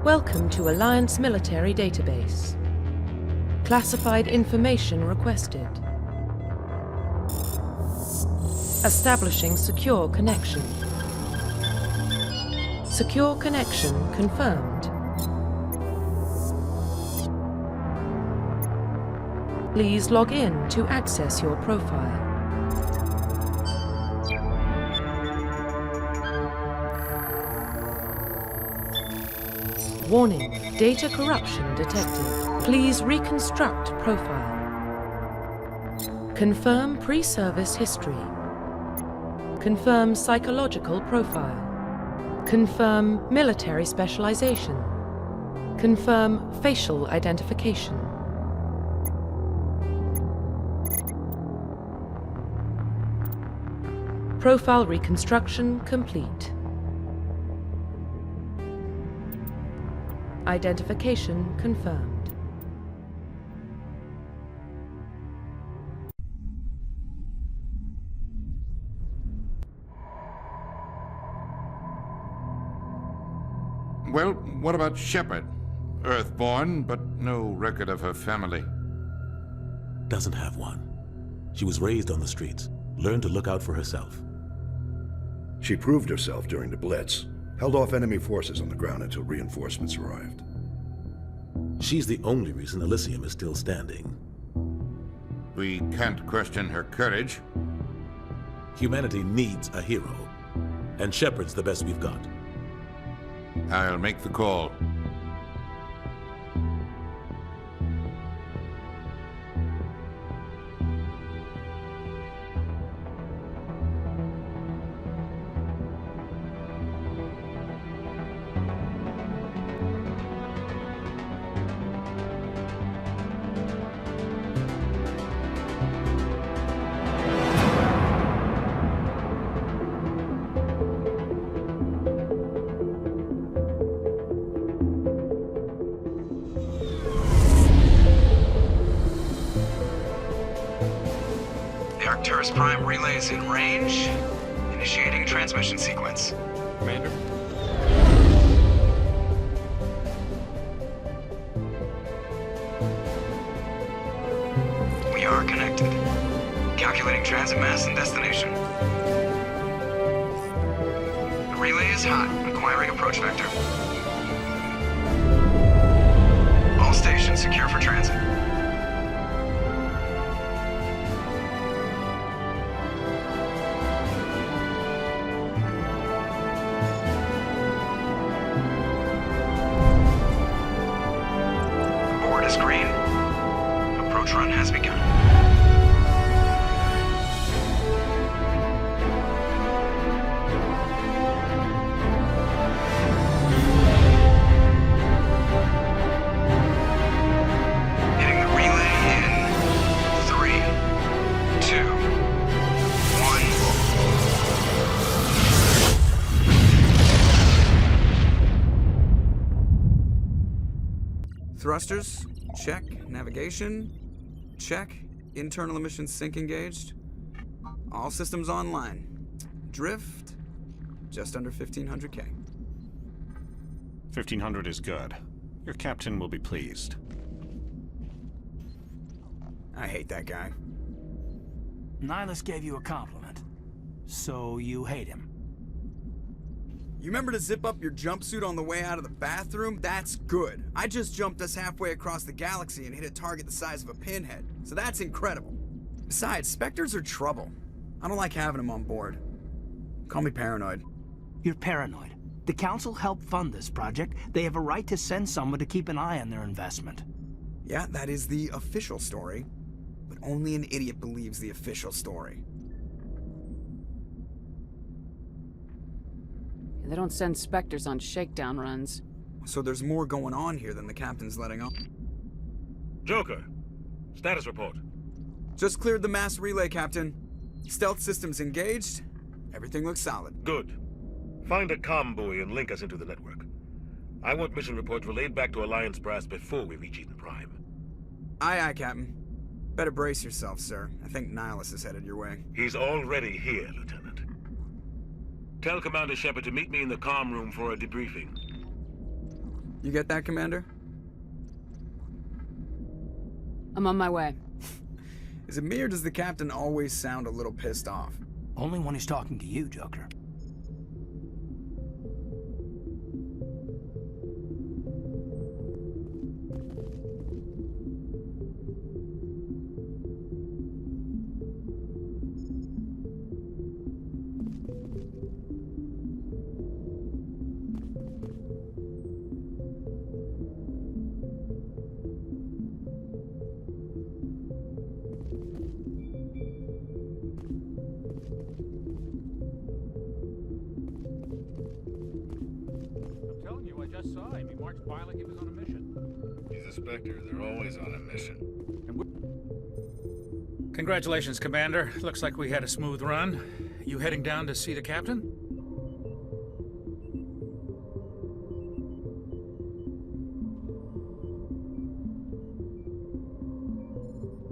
Welcome to Alliance Military Database. Classified information requested. Establishing secure connection. Secure connection confirmed. Please log in to access your profile. Warning, data corruption detected. Please reconstruct profile. Confirm pre-service history. Confirm psychological profile. Confirm military specialization. Confirm facial identification. Profile reconstruction complete. Identification confirmed. Well, what about Shepard? Earthborn, but no record of her family. Doesn't have one. She was raised on the streets, learned to look out for herself. She proved herself during the Blitz, held off enemy forces on the ground until reinforcements arrived. She's the only reason Elysium is still standing. We can't question her courage. Humanity needs a hero, and Shepard's the best we've got. I'll make the call. Arcturus Prime relay is in range. Initiating transmission sequence. Commander? We are connected. Calculating transit mass and destination. The relay is hot. Acquiring approach vector. All stations secure for transit. Green. Approach run has begun. Hitting the relay in 3, 2, 1. Thrusters. Check. Navigation. Check. Internal emissions sync engaged. All systems online. Drift. Just under 1500K. 1500 is good. Your captain will be pleased. I hate that guy. Nihilus gave you a compliment. So you hate him. You remember to zip up your jumpsuit on the way out of the bathroom? That's good. I just jumped us halfway across the galaxy and hit a target the size of a pinhead. So that's incredible. Besides, Spectres are trouble. I don't like having them on board. Call me paranoid. You're paranoid. The Council helped fund this project. They have a right to send someone to keep an eye on their investment. Yeah, that is the official story. But only an idiot believes the official story. They don't send Spectres on shakedown runs. So there's more going on here than the captain's letting on. Joker, status report. Just cleared the mass relay, Captain. Stealth systems engaged. Everything looks solid. Good. Find a comm buoy and link us into the network. I want mission reports relayed back to Alliance Brass before we reach Eden Prime. Aye, aye, Captain. Better brace yourself, sir. I think Nihilus is headed your way. He's already here, Lieutenant. Tell Commander Shepard to meet me in the comm room for a debriefing. You get that, Commander? I'm on my way. Is it me or does the captain always sound a little pissed off? Only when he's talking to you, Joker. I'm telling you, I just saw him. He marched by like he was on a mission. He's a Spectre. They're always on a mission. Congratulations, Commander. Looks like we had a smooth run. You heading down to see the captain?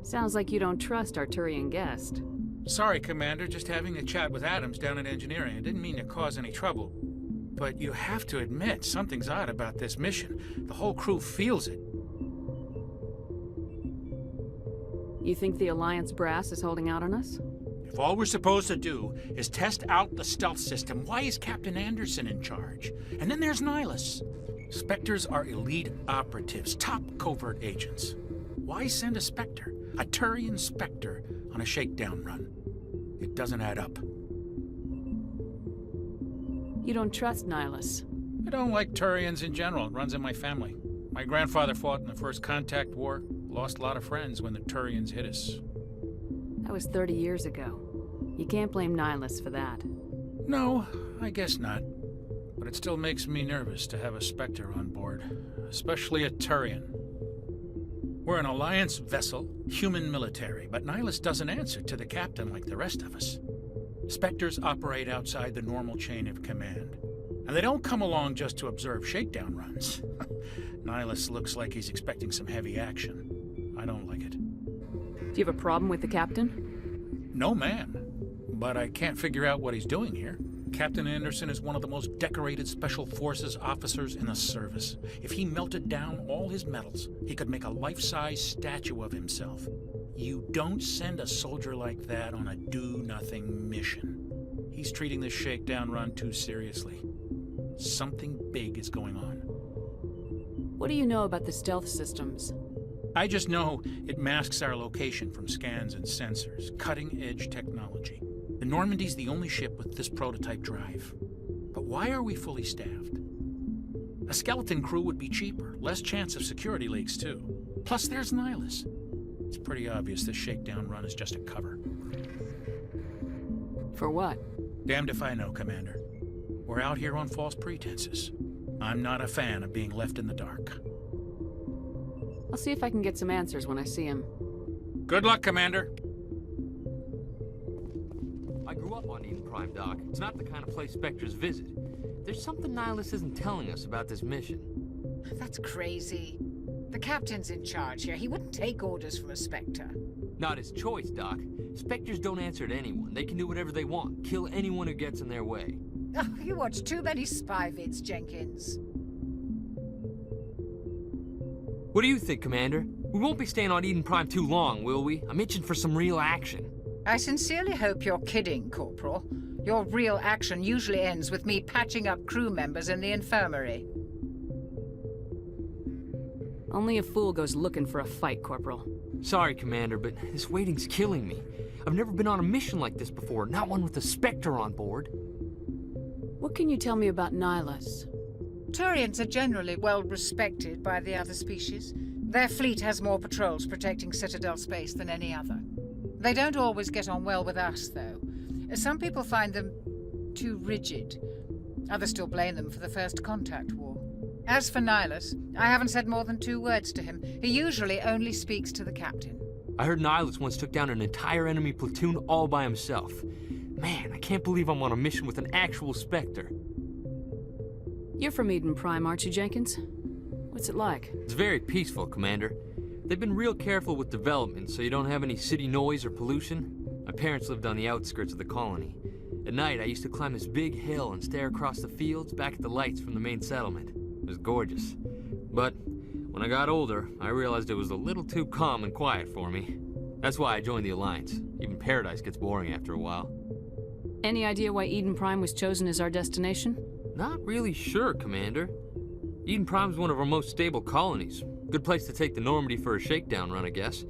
Sounds like you don't trust our Turian guest. Sorry, Commander. Just having a chat with Adams down at engineering. I didn't mean to cause any trouble. But you have to admit, something's odd about this mission. The whole crew feels it. You think the Alliance brass is holding out on us? If all we're supposed to do is test out the stealth system, why is Captain Anderson in charge? And then there's Nihilus. Spectres are elite operatives, top covert agents. Why send a Spectre, a Turian Spectre, on a shakedown run? It doesn't add up. You don't trust Nihilus? I don't like Turians in general. It runs in my family. My grandfather fought in the First Contact War. Lost a lot of friends when the Turians hit us. That was 30 years ago. You can't blame Nihilus for that. No, I guess not. But it still makes me nervous to have a Spectre on board. Especially a Turian. We're an Alliance vessel, human military, but Nihilus doesn't answer to the captain like the rest of us. Spectres operate outside the normal chain of command. And they don't come along just to observe shakedown runs. Nihilus looks like he's expecting some heavy action. I don't like it. Do you have a problem with the captain? No, ma'am. But I can't figure out what he's doing here. Captain Anderson is one of the most decorated Special Forces officers in the service. If he melted down all his medals, he could make a life-size statue of himself. You don't send a soldier like that on a do-nothing mission. He's treating this shakedown run too seriously. Something big is going on. What do you know about the stealth systems? I just know it masks our location from scans and sensors. Cutting-edge technology. The Normandy's the only ship with this prototype drive. But why are we fully staffed? A skeleton crew would be cheaper, less chance of security leaks too. Plus there's Nihilus. It's pretty obvious this shakedown run is just a cover. For what? Damned if I know, Commander. We're out here on false pretenses. I'm not a fan of being left in the dark. I'll see if I can get some answers when I see him. Good luck, Commander. I grew up on Eden Prime, Doc. It's not the kind of place Spectres visit. There's something Nihilus isn't telling us about this mission. That's crazy. The captain's in charge here. He wouldn't take orders from a Spectre. Not his choice, Doc. Spectres don't answer to anyone. They can do whatever they want. Kill anyone who gets in their way. Oh, you watch too many spy vids, Jenkins. What do you think, Commander? We won't be staying on Eden Prime too long, will we? I'm itching for some real action. I sincerely hope you're kidding, Corporal. Your real action usually ends with me patching up crew members in the infirmary. Only a fool goes looking for a fight, Corporal. Sorry, Commander, but this waiting's killing me. I've never been on a mission like this before, not one with a Spectre on board. What can you tell me about Nihilus? Turians are generally well respected by the other species. Their fleet has more patrols protecting Citadel space than any other. They don't always get on well with us, though. Some people find them too rigid. Others still blame them for the First Contact War. As for Nihilus, I haven't said more than 2 words to him. He usually only speaks to the captain. I heard Nihilus once took down an entire enemy platoon all by himself. Man, I can't believe I'm on a mission with an actual Spectre. You're from Eden Prime, aren't you, Jenkins? What's it like? It's very peaceful, Commander. They've been real careful with development, so you don't have any city noise or pollution. My parents lived on the outskirts of the colony. At night, I used to climb this big hill and stare across the fields back at the lights from the main settlement. It was gorgeous. But when I got older, I realized it was a little too calm and quiet for me. That's why I joined the Alliance. Even Paradise gets boring after a while. Any idea why Eden Prime was chosen as our destination? Not really sure, Commander. Eden Prime's one of our most stable colonies. Good place to take the Normandy for a shakedown run, I guess.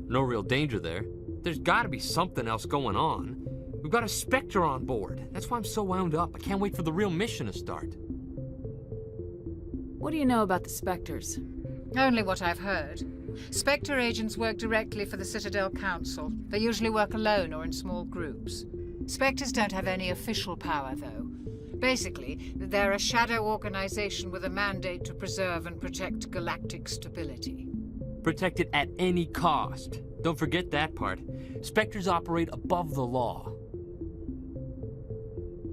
No real danger there. There's gotta be something else going on. We've got a Spectre on board. That's why I'm so wound up. I can't wait for the real mission to start. What do you know about the Spectres? Only what I've heard. Spectre agents work directly for the Citadel Council. They usually work alone or in small groups. Spectres don't have any official power, though. Basically, they're a shadow organization with a mandate to preserve and protect galactic stability. Protect it at any cost. Don't forget that part. Spectres operate above the law.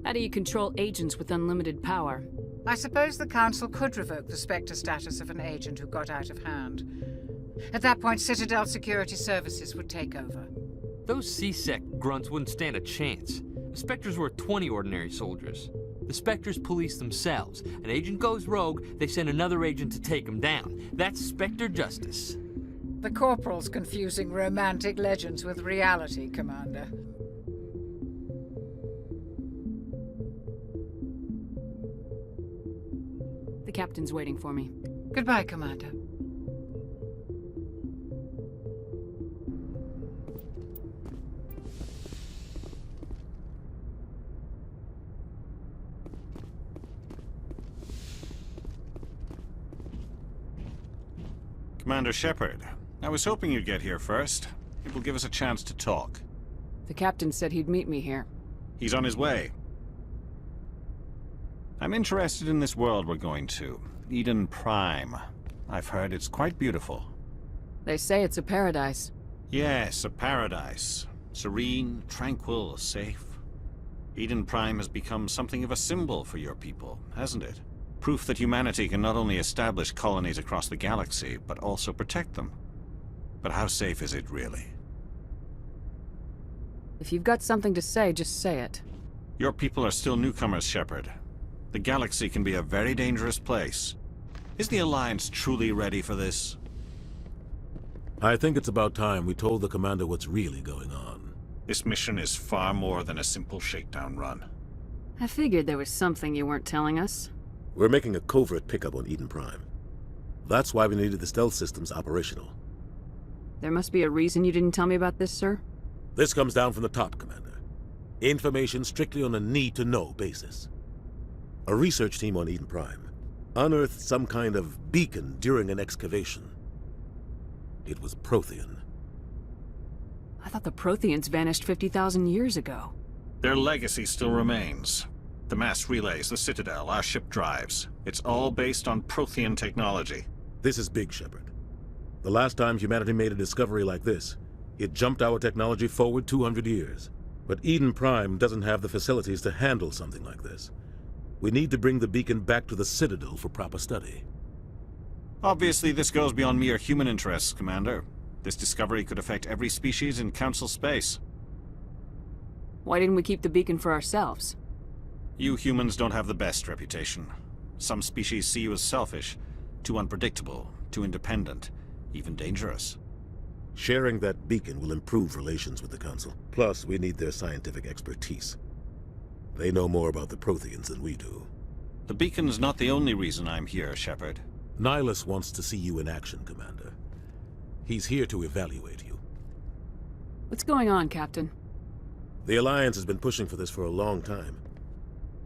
How do you control agents with unlimited power? I suppose the Council could revoke the Spectre status of an agent who got out of hand. At that point, Citadel Security Services would take over. Those C-Sec grunts wouldn't stand a chance. The Spectres were 20 ordinary soldiers. The Spectres police themselves. An agent goes rogue, they send another agent to take him down. That's Spectre justice. The Corporal's confusing romantic legends with reality, Commander. The captain's waiting for me. Goodbye, Commander. Commander Shepard, I was hoping you'd get here first. It will give us a chance to talk. The captain said he'd meet me here. He's on his way. I'm interested in this world we're going to, Eden Prime. I've heard it's quite beautiful. They say it's a paradise. Yes, a paradise. Serene, tranquil, safe. Eden Prime has become something of a symbol for your people, hasn't it? Proof that humanity can not only establish colonies across the galaxy, but also protect them. But how safe is it really? If you've got something to say, just say it. Your people are still newcomers, Shepard. The galaxy can be a very dangerous place. Is the Alliance truly ready for this? I think it's about time we told the Commander what's really going on. This mission is far more than a simple shakedown run. I figured there was something you weren't telling us. We're making a covert pickup on Eden Prime. That's why we needed the stealth systems operational. There must be a reason you didn't tell me about this, sir? This comes down from the top, Commander. Information strictly on a need-to-know basis. A research team on Eden Prime unearthed some kind of beacon during an excavation. It was Prothean. I thought the Protheans vanished 50,000 years ago. Their legacy still remains. The mass relays, the Citadel, our ship drives. It's all based on Prothean technology. This is big, Shepard. The last time humanity made a discovery like this, it jumped our technology forward 200 years. But Eden Prime doesn't have the facilities to handle something like this. We need to bring the beacon back to the Citadel for proper study. Obviously, this goes beyond mere human interests, Commander. This discovery could affect every species in Council space. Why didn't we keep the beacon for ourselves? You humans don't have the best reputation. Some species see you as selfish, too unpredictable, too independent, even dangerous. Sharing that beacon will improve relations with the Council. Plus, we need their scientific expertise. They know more about the Protheans than we do. The beacon's not the only reason I'm here, Shepard. Nihilus wants to see you in action, Commander. He's here to evaluate you. What's going on, Captain? The Alliance has been pushing for this for a long time.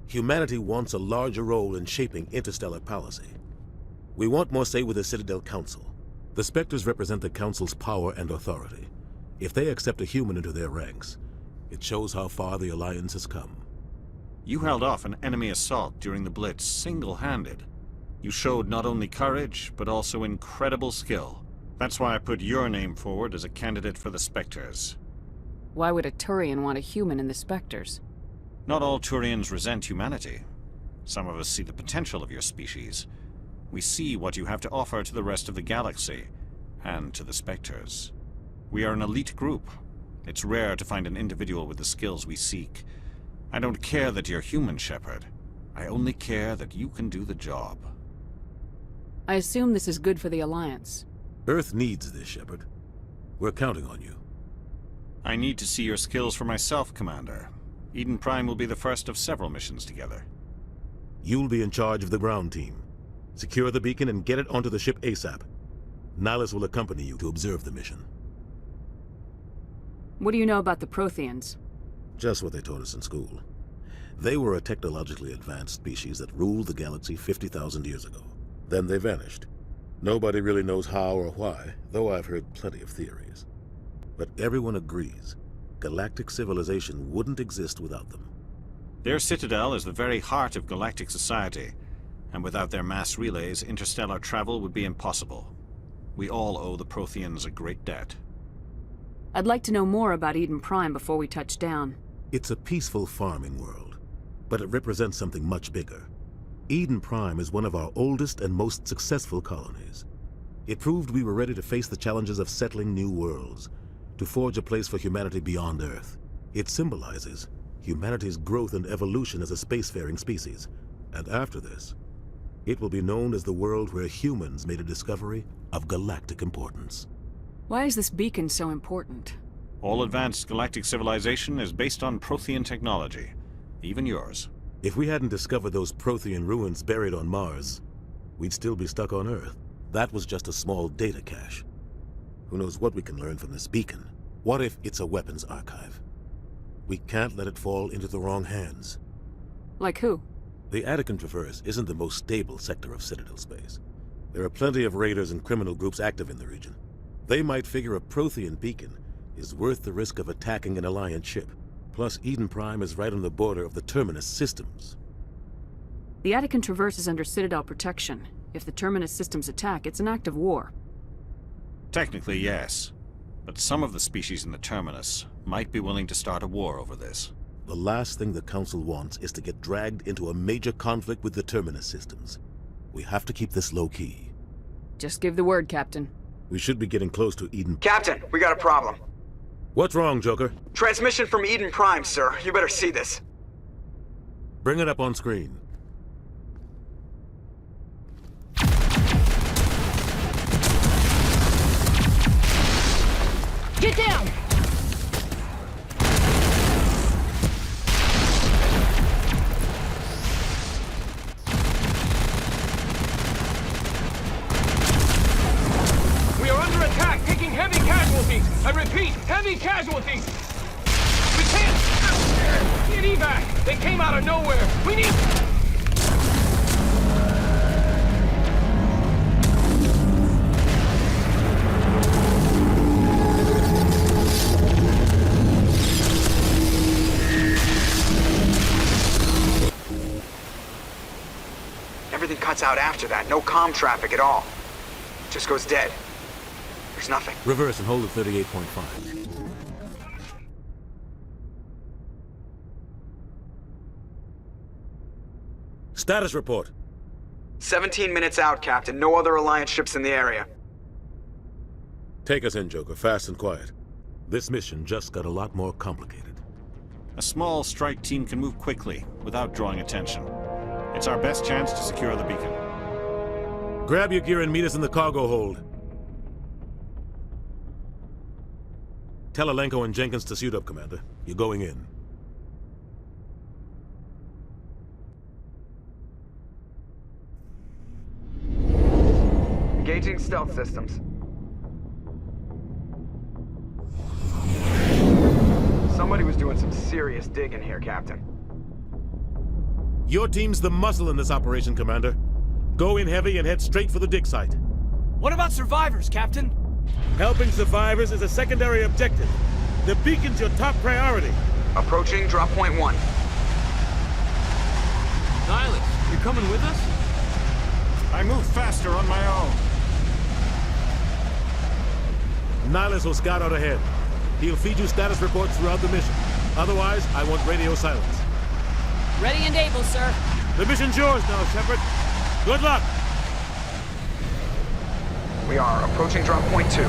Humanity wants a larger role in shaping interstellar policy. We want more say with the Citadel Council. The Spectres represent the Council's power and authority. If they accept a human into their ranks, it shows how far the Alliance has come. You held off an enemy assault during the Blitz single-handed. You showed not only courage, but also incredible skill. That's why I put your name forward as a candidate for the Spectres. Why would a Turian want a human in the Spectres? Not all Turians resent humanity. Some of us see the potential of your species. We see what you have to offer to the rest of the galaxy, and to the Spectres. We are an elite group. It's rare to find an individual with the skills we seek. I don't care that you're human, Shepard. I only care that you can do the job. I assume this is good for the Alliance. Earth needs this, Shepard. We're counting on you. I need to see your skills for myself, Commander. Eden Prime will be the first of several missions together. You'll be in charge of the ground team. Secure the beacon and get it onto the ship ASAP. Nihilus will accompany you to observe the mission. What do you know about the Protheans? Just what they taught us in school. They were a technologically advanced species that ruled the galaxy 50,000 years ago. Then they vanished. Nobody really knows how or why, though I've heard plenty of theories. But everyone agrees, galactic civilization wouldn't exist without them. Their citadel is the very heart of galactic society, and without their mass relays, interstellar travel would be impossible. We all owe the Protheans a great debt. I'd like to know more about Eden Prime before we touch down. It's a peaceful farming world, but it represents something much bigger. Eden Prime is one of our oldest and most successful colonies. It proved we were ready to face the challenges of settling new worlds, to forge a place for humanity beyond Earth. It symbolizes humanity's growth and evolution as a spacefaring species. And after this, it will be known as the world where humans made a discovery of galactic importance. Why is this beacon so important? All advanced galactic civilization is based on Prothean technology, even yours. If we hadn't discovered those Prothean ruins buried on Mars, we'd still be stuck on Earth. That was just a small data cache. Who knows what we can learn from this beacon? What if it's a weapons archive? We can't let it fall into the wrong hands. Like who? The Attican Traverse isn't the most stable sector of Citadel space. There are plenty of raiders and criminal groups active in the region. They might figure a Prothean beacon is worth the risk of attacking an Alliance ship. Plus, Eden Prime is right on the border of the Terminus systems. The Attican Traverse is under Citadel protection. If the Terminus systems attack, it's an act of war. Technically, yes. But some of the species in the Terminus might be willing to start a war over this. The last thing the Council wants is to get dragged into a major conflict with the Terminus systems. We have to keep this low-key. Just give the word, Captain. We should be getting close to Eden. Captain, we got a problem. What's wrong, Joker? Transmission from Eden Prime, sir. You better see this. Bring it up on screen. Get down! We are under attack, taking heavy casualties. I repeat, heavy casualties. We can't get evac. They came out of nowhere. We need... Everything cuts out after that. No comm traffic at all. Just goes dead. There's nothing. Reverse and hold at 38.5. Status report. 17 minutes out, Captain. No other Alliance ships in the area. Take us in, Joker, fast and quiet. This mission just got a lot more complicated. A small strike team can move quickly, without drawing attention. It's our best chance to secure the beacon. Grab your gear and meet us in the cargo hold. Tell Alenko and Jenkins to suit up, Commander. You're going in. Engaging stealth systems. Somebody was doing some serious digging here, Captain. Your team's the muscle in this operation, Commander. Go in heavy and head straight for the dig site. What about survivors, Captain? Helping survivors is a secondary objective. The beacon's your top priority. Approaching drop point 1. Nihilus, you coming with us? I move faster on my own. Nihilus will scout out ahead. He'll feed you status reports throughout the mission. Otherwise, I want radio silence. Ready and able, sir. The mission's yours now, Shepard. Good luck! We are approaching drop point 2.